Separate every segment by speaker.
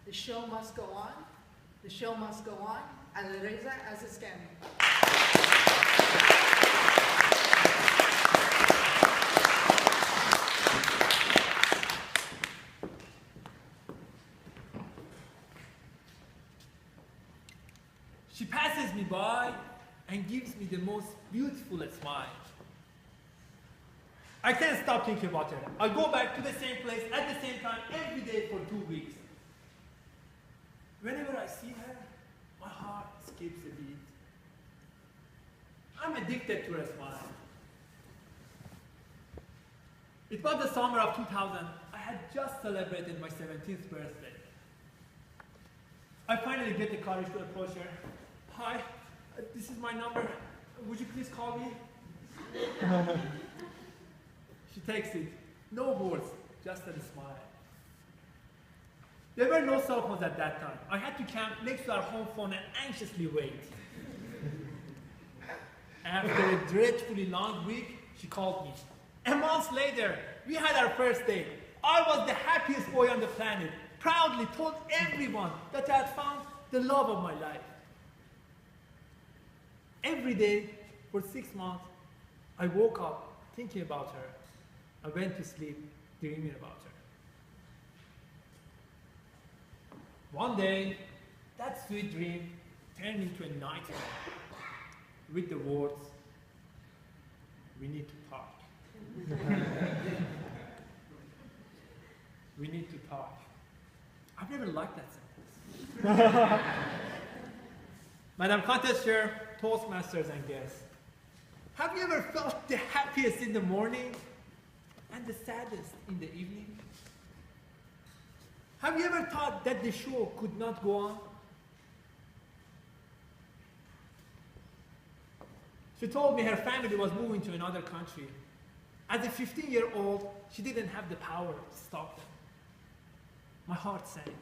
Speaker 1: The show must go on. The show must go on. Alireza Azizkani.
Speaker 2: She passes me by and gives me the most beautiful smile. I can't stop thinking about her. I go back to the same place at the same time every day for 2 weeks. Whenever I see her, my heart skips a beat. I'm addicted to her smile. It was the summer of 2000. I had just celebrated my 17th birthday. I finally get the courage to approach her. Hi, this is my number. Would you please call me? She takes it. No words, just a smile. There were no cell phones at that time. I had to camp next to our home phone and anxiously wait. After a dreadfully long week, she called me. A month later, we had our first date. I was the happiest boy on the planet. Proudly told everyone that I had found the love of my life. Every day for 6 months, I woke up thinking about her. I went to sleep dreaming about her. One day, that sweet dream turned into a nightmare with the words, "We need to talk." We need to talk. I've never liked that sentence. Madam Contest Chair, Toastmasters and guests, have you ever felt the happiest in the morning and the saddest in the evening? Have you ever thought that the show could not go on? She told me her family was moving to another country. As a 15-year-old, she didn't have the power to stop them. My heart sank.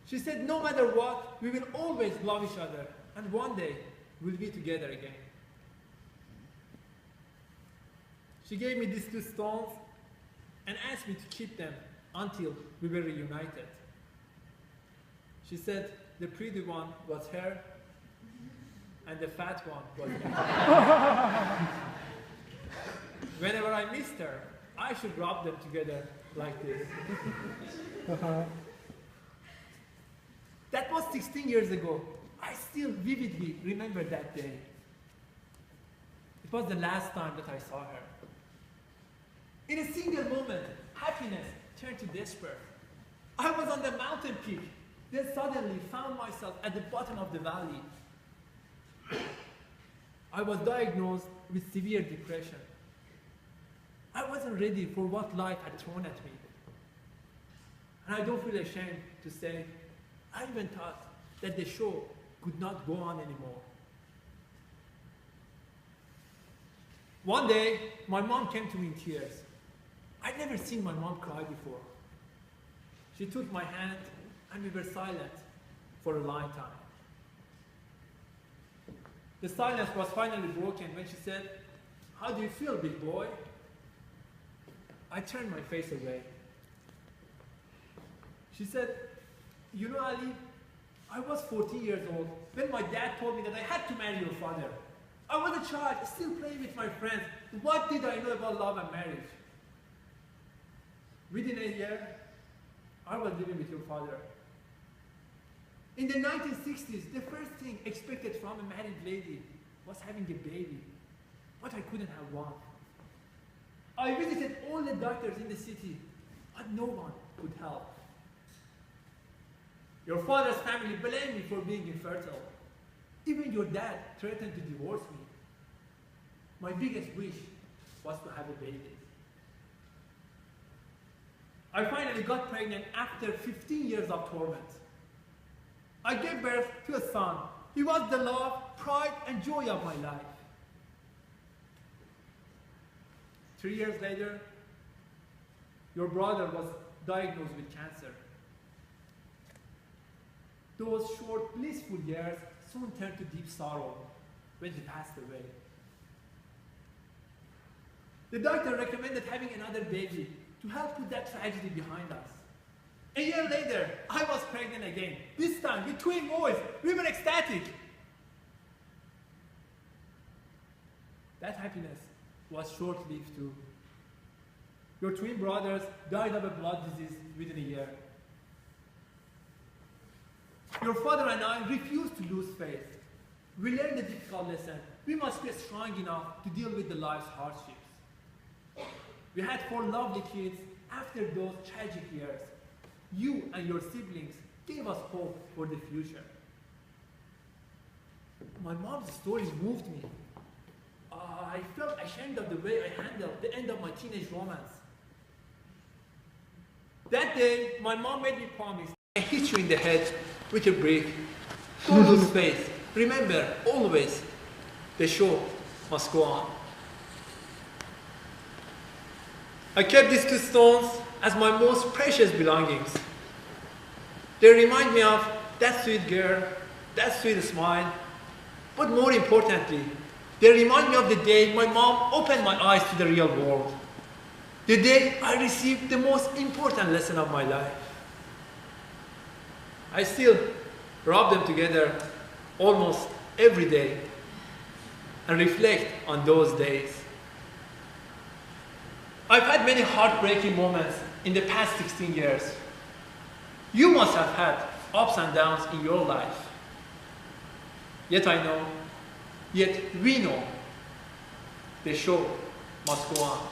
Speaker 2: She said, no matter what, we will always love each other, and one day we'll be together again. She gave me these 2 stones and asked me to keep them until we were reunited. She said the pretty one was her and the fat one was me. Whenever I missed her, I should rub them together like this. That was 16 years ago. I still vividly remember that day. It was the last time that I saw her. In a single moment, happiness turned to despair. I was on the mountain peak, then suddenly found myself at the bottom of the valley. I was diagnosed with severe depression. I wasn't ready for what life had thrown at me. And I don't feel ashamed to say, I even thought that the show could not go on anymore. One day, my mom came to me in tears. I'd never seen my mom cry before. She took my hand and we were silent for a long time. The silence was finally broken when she said, "How do you feel, big boy?" I turned my face away. She said, "You know, Ali, I was 14 years old when my dad told me that I had to marry your father. I was a child, still playing with my friends. What did I know about love and marriage? Within a year, I was living with your father. In the 1960s, the first thing expected from a married lady was having a baby, but I couldn't have one. I visited all the doctors in the city, but no one could help. Your father's family blamed me for being infertile. Even your dad threatened to divorce me. My biggest wish was to have a baby. I finally got pregnant after 15 years of torment. I gave birth to a son. He was the love, pride, and joy of my life. 3 years later, your brother was diagnosed with cancer. Those short, blissful years soon turned to deep sorrow when he passed away. The doctor recommended having another baby to help put that tragedy behind us. A year year later, I was pregnant again. This time with twin boys. We were ecstatic. That happiness was short-lived too. Your twin brothers died of a blood disease within a year. Your father and I refused to lose faith. We learned a difficult lesson. We must be strong enough to deal with the life's hardships. We had 4 lovely kids after those tragic years. You and your siblings gave us hope for the future. My mom's story moved me. I felt ashamed of the way I handled the end of my teenage romance. That day, my mom made me promise, I hit you in the head with a brick. Don't lose faith. Remember, always, the show must go on. I kept these 2 stones as my most precious belongings. They remind me of that sweet girl, that sweet smile, but more importantly, they remind me of the day my mom opened my eyes to the real world. The day I received the most important lesson of my life. I still rub them together almost every day and reflect on those days. I've had many heartbreaking moments in the past 16 years. You must have had ups and downs in your life. Yet we know, the show must go on.